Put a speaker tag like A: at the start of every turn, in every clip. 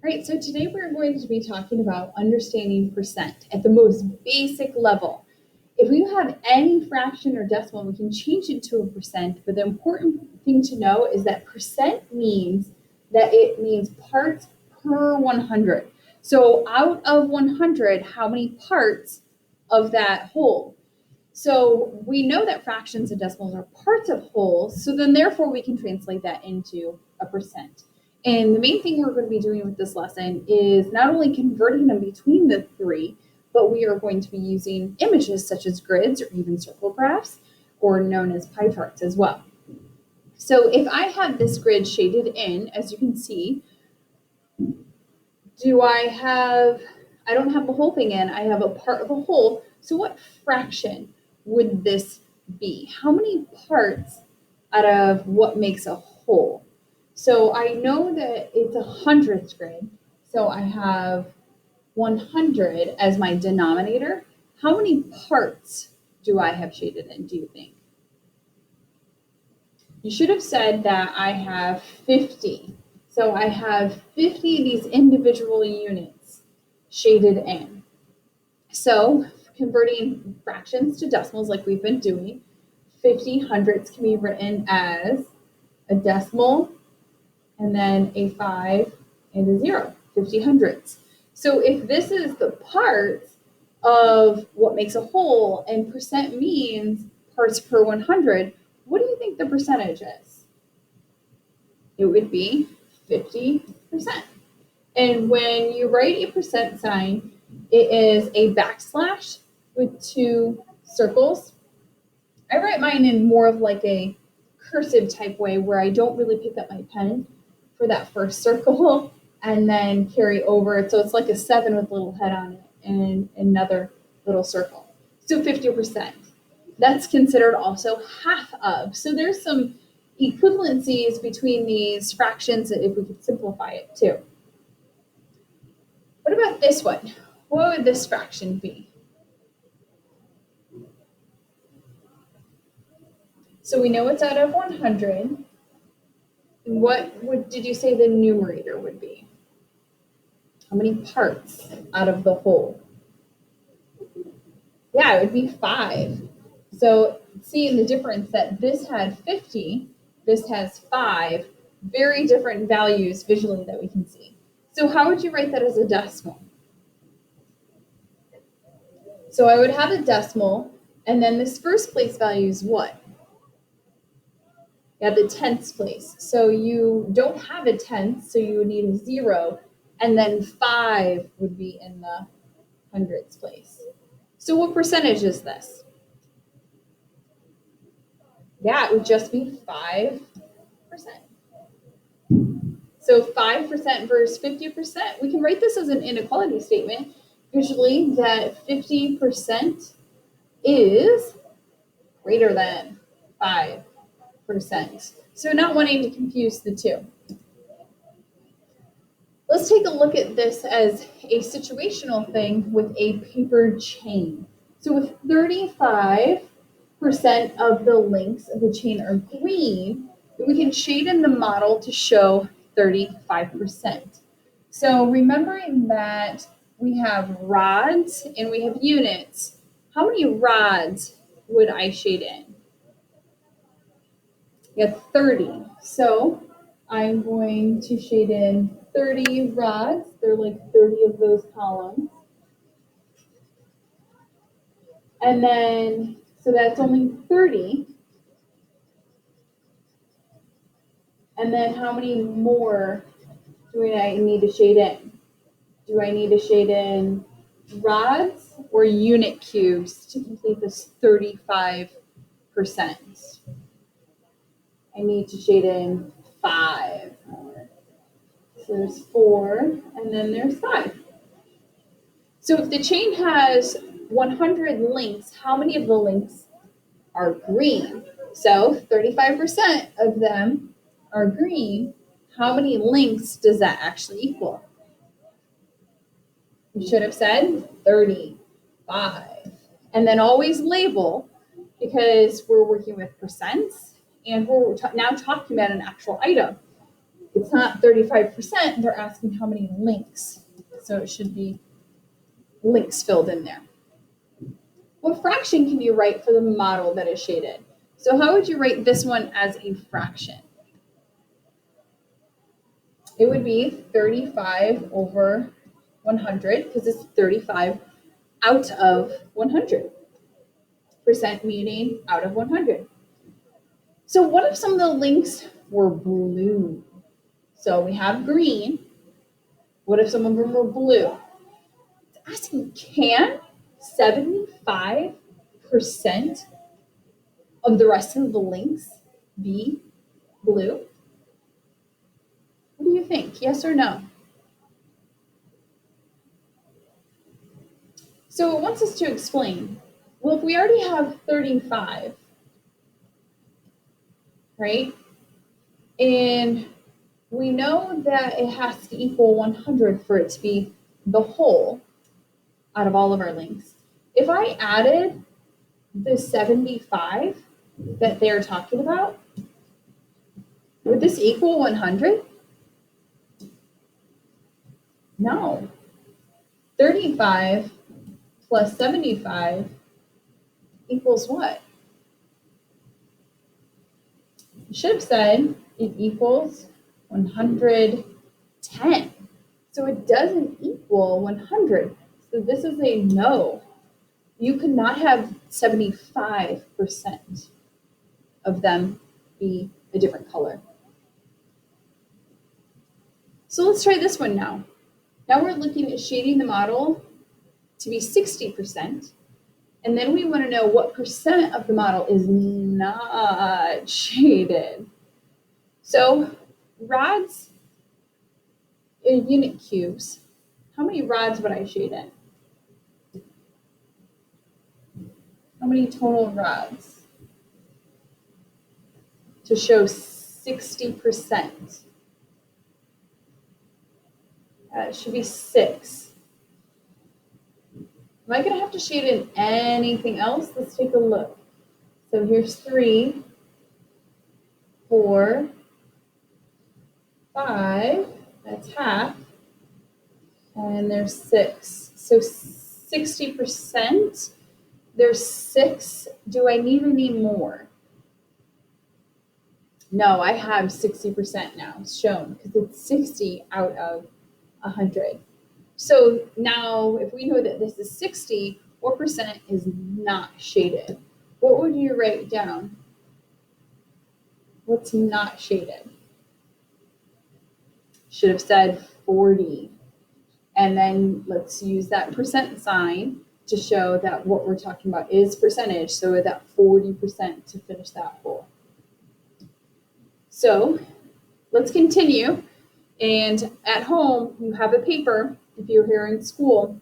A: Right, so today we're going to be talking about understanding percent at the most basic level. If we have any fraction or decimal, we can change it to a percent, but the important thing to know is that percent means that it means parts per 100. So out of 100, how many parts of that whole? So we know that fractions and decimals are parts of wholes, so then therefore we can translate that into a percent. And the main thing we're going to be doing with this lesson is not only converting them between the three, but we are going to be using images such as grids or even circle graphs, or known as pie charts as well. So if I have this grid shaded in, as you can see, I don't have the whole thing in, I have a part of a whole. So what fraction would this be? How many parts out of what makes a whole? So I know that it's a hundredths grid. So I have 100 as my denominator. How many parts do I have shaded in, do you think? You should have said that I have 50. So I have 50 of these individual units shaded in. So converting fractions to decimals like we've been doing, 50 hundredths can be written as a decimal and then a 5 and a 0, 50 hundredths. So if this is the parts of what makes a whole and percent means parts per 100, what do you think the percentage is? It would be 50%. And when you write a percent sign, it is a backslash with two circles. I write mine in more of like a cursive type way where I don't really pick up my pen for that first circle and then carry over. So it's like a 7 with a little head on it and another little circle. So 50%. That's considered also half of. So there's some equivalencies between these fractions if we could simplify it too. What about this one? What would this fraction be? So we know it's out of 100. What did you say the numerator would be? How many parts out of the whole? Yeah, it would be 5. So seeing the difference that this had 50, this has 5, very different values visually that we can see. So how would you write that as a decimal? So I would have a decimal, and then this first place value is what? Yeah, the tenths place. So you don't have a tenth, so you would need a 0, and then 5 would be in the hundredths place. So what percentage is this? Yeah, it would just be 5%. So 5% versus 50%, we can write this as an inequality statement, usually that 50% is greater than 5%. So not wanting to confuse the two. Let's take a look at this as a situational thing with a paper chain. So if 35% of the links of the chain are green, we can shade in the model to show 35%. So remembering that we have rods and we have units, how many rods would I shade in? We have 30. So I'm going to shade in 30 rods. They're like 30 of those columns. And then, so that's only 30. And then how many more do I need to shade in? Do I need to shade in rods or unit cubes to complete this 35%? I need to shade in 5. So there's 4, and then there's 5. So if the chain has 100 links, how many of the links are green? So 35% of them are green. How many links does that actually equal? You should have said 35. And then always label, because we're working with percents and we're now talking about an actual item. It's not 35%, they're asking how many links. So it should be links filled in there. What fraction can you write for the model that is shaded? So how would you write this one as a fraction? It would be 35 over 100 because it's 35 out of 100. Percent meaning out of 100. So what if some of the links were blue? So we have green. What if some of them were blue? It's asking, can 75% of the rest of the links be blue? What do you think? Yes or no? So it wants us to explain, well, if we already have 35, right? And we know that it has to equal 100 for it to be the whole out of all of our links. If I added the 75 that they're talking about, would this equal 100? No. 35 plus 75 equals what? You should have said it equals 110. So it doesn't equal 100. So this is a no. You could not have 75% of them be a different color. So let's try this one now. Now we're looking at shading the model to be 60%. And then we want to know what percent of the model is not shaded. So rods in unit cubes, how many rods would I shade in? How many total rods to show 60%? It should be 6. Am I going to have to shade in anything else? Let's take a look. So here's 3, 4, 5, that's half, and there's 6. So 60%, there's 6. Do I need any more? No, I have 60% now shown because it's 60 out of 100. So now if we know that this is 60, what percent is not shaded? What would you write down? What's not shaded? Should have said 40. And then let's use that percent sign to show that what we're talking about is percentage. So that 40% to finish that whole. So let's continue. And at home, you have a paper, if you're here in school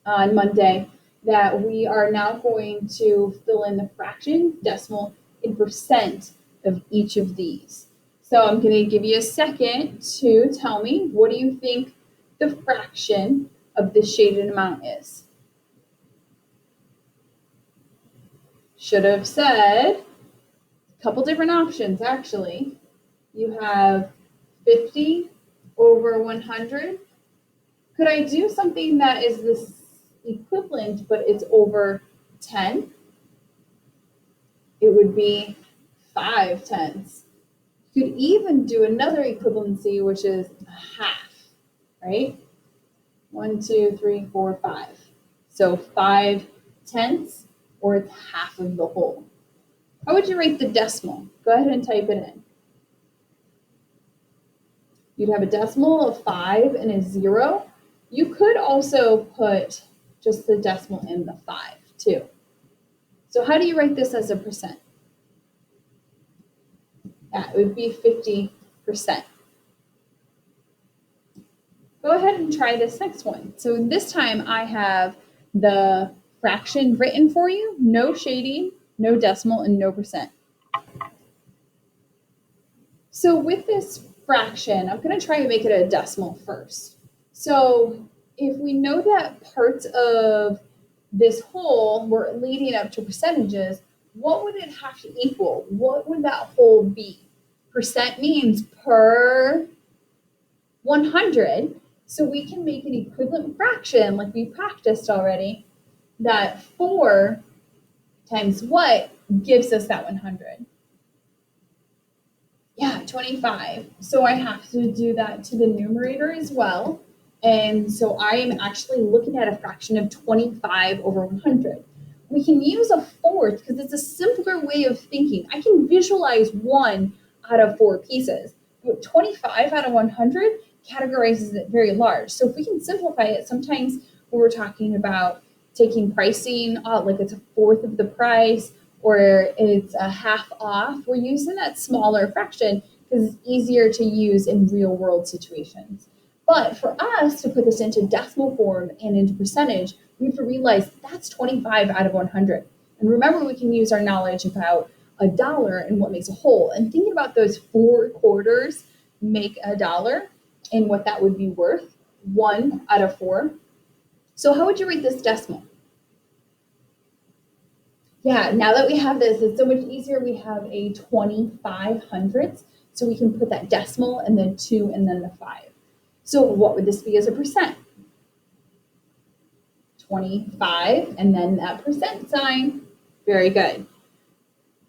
A: on Monday, that we are now going to fill in the fraction, decimal, and percent of each of these. So I'm going to give you a second to tell me, what do you think the fraction of the shaded amount is? Should have said a couple different options, actually. You have 50 over 100. Could I do something that is this equivalent, but it's over 10? It would be 5/10. You could even do another equivalency, which is a half, right? 1, 2, 3, 4, 5. So 5/10, or it's half of the whole. How would you rate the decimal? Go ahead and type it in. You'd have a decimal of 5 and a 0. You could also put just the decimal in the 5 too. So how do you write this as a percent? That would be 50%. Go ahead and try this next one. So this time I have the fraction written for you, no shading, no decimal, and no percent. So with this fraction, I'm going to try to make it a decimal first. So if we know that parts of this whole were leading up to percentages, what would it have to equal? What would that whole be? Percent means per 100. So we can make an equivalent fraction like we practiced already, that 4 times what gives us that 100? Yeah, 25. So I have to do that to the numerator as well. And so I am actually looking at a fraction of 25 over 100. We can use a fourth because it's a simpler way of thinking. I can visualize 1 out of 4 pieces. But 25 out of 100 categorizes it very large. So if we can simplify it, sometimes when we're talking about taking pricing, like it's a fourth of the price, or it's a half off, we're using that smaller fraction because it's easier to use in real world situations. But for us to put this into decimal form and into percentage, we have to realize that's 25 out of 100. And remember, we can use our knowledge about a dollar and what makes a whole. And thinking about those 4 quarters make a dollar and what that would be worth, 1 out of 4. So how would you rate this decimal? Yeah, now that we have this, it's so much easier. We have a 25 hundredths, so we can put that decimal and then 2 and then the 5. So what would this be as a percent? 25 and then that percent sign. Very good.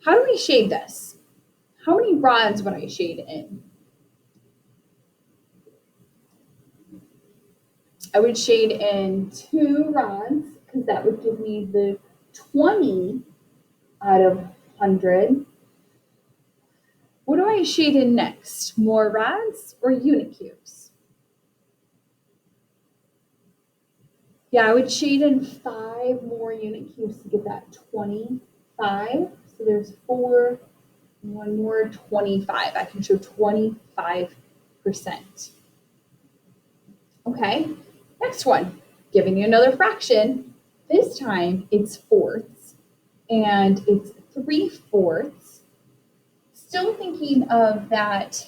A: How do we shade this? How many rods would I shade in? I would shade in 2 rods because that would give me the 20 out of 100. What do I shade in next? More rods or unit cubes? Yeah, I would shade in 5 more unit cubes to get that 25. So there's 4, 1 more, 25. I can show 25%. Okay, next one, giving you another fraction. This time it's fourths, and it's 3/4. Still thinking of that,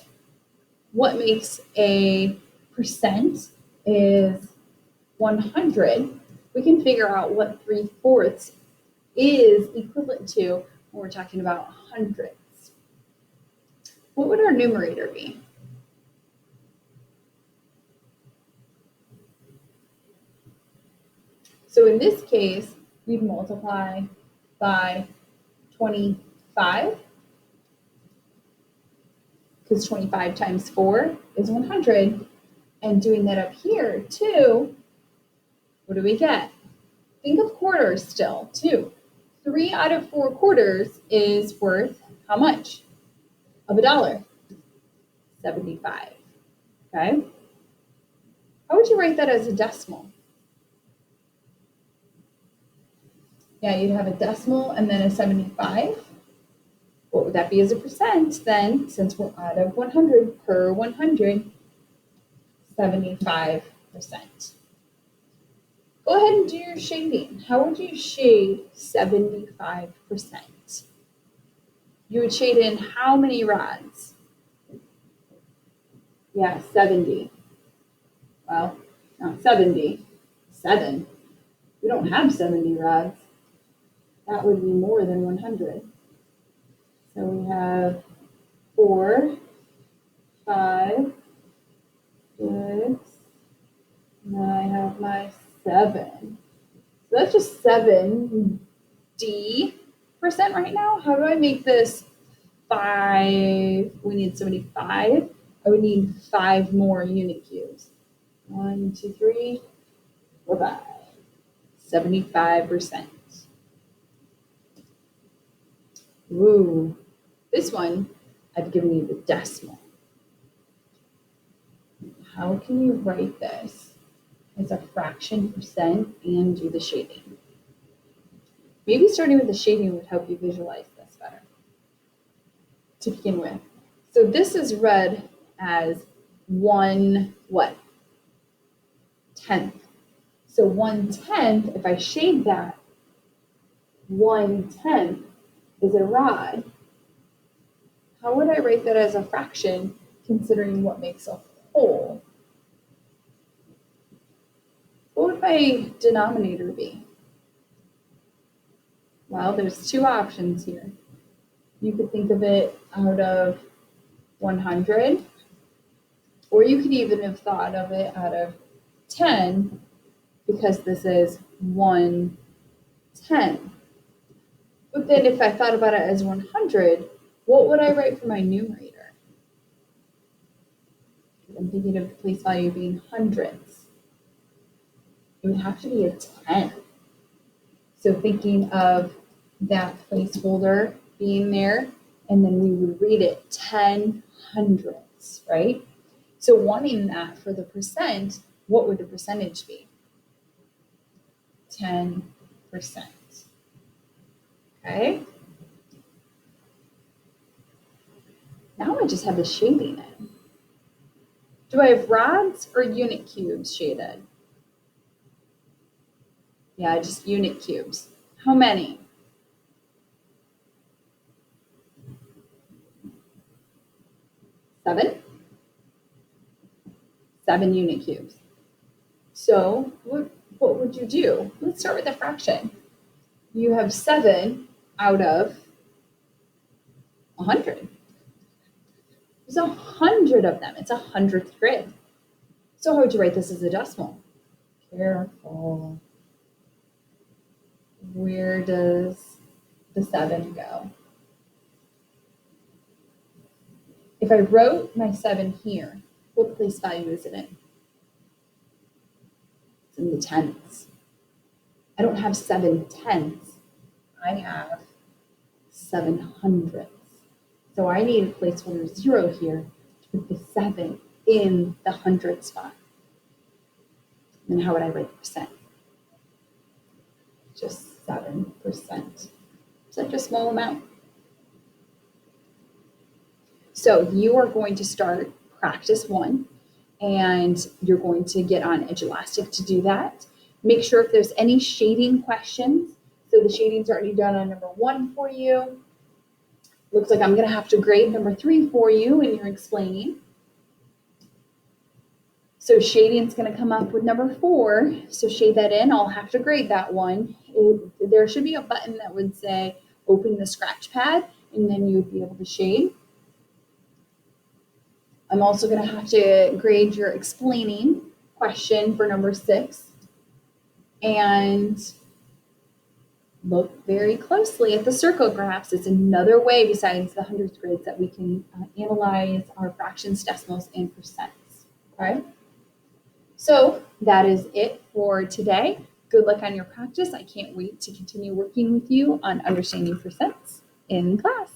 A: what makes a percent is 100. We can figure out what 3/4 is equivalent to when we're talking about hundredths. What would our numerator be? So in this case, we'd multiply by 25, because 25 times 4 is 100. And doing that up here, 2, what do we get? Think of quarters still, 2. 3 out of 4 quarters is worth how much? Of a dollar? 75. Okay? How would you write that as a decimal? Yeah, you'd have a decimal and then a 75. What would that be as a percent then, since we're out of 100 per 100? 75%. Go ahead and do your shading. How would you shade 75%? You would shade in how many rods? Yeah, 70. Well, not 70, 7. We don't have 70 rods. That would be more than 100. So we have 4, 5, 6, and then I have my 7. So that's just 70% right now. How do I make this 5? We need 75. I would need 5 more unit cubes. 1, 2, 3, 4, 5. 75%. Ooh, this one, I've given you the decimal. How can you write this as a fraction percent and do the shading? Maybe starting with the shading would help you visualize this better to begin with. So this is read as 1 what? 10th. So 1/10, if I shade that, 1/10 is a rod. How would I write that as a fraction considering what makes a whole? What would my denominator be? Well, there's 2 options here. You could think of it out of 100, or you could even have thought of it out of 10 because this is 110. But then if I thought about it as 100, what would I write for my numerator? I'm thinking of the place value being hundreds. It would have to be a 10. So thinking of that placeholder being there, and then we would read it 10 hundredths, right? So wanting that for the percent, what would the percentage be? 10%. Okay. Now I just have the shading in. Do I have rods or unit cubes shaded? Yeah, just unit cubes. How many? 7? 7 unit cubes. So what would you do? Let's start with a fraction. You have 7 out of 100. There's 100 of them. It's a 100th grid. So how would you write this as a decimal? Careful. Where does the 7 go? If I wrote my 7 here, what place value is it in? It's in the tenths. I don't have 7 tenths. I have 7 hundredths. So I need a placeholder 0 here to put the 7 in the hundred spot. Then how would I write the percent? Just 7%. Such a small amount. So you are going to start practice 1, and you're going to get on Edulastic to do that. Make sure if there's any shading questions. So the shading's already done on number 1 for you. Looks like I'm going to have to grade number 3 for you when you're explaining. So shading's going to come up with number 4. So shade that in. I'll have to grade that one. There should be a button that would say open the scratch pad, and then you would be able to shade. I'm also going to have to grade your explaining question for number 6. And look very closely at the circle graphs. It's another way besides the hundredths grids that we can analyze our fractions, decimals, and percents. Okay. So that is it for today. Good luck on your practice. I can't wait to continue working with you on understanding percents in class.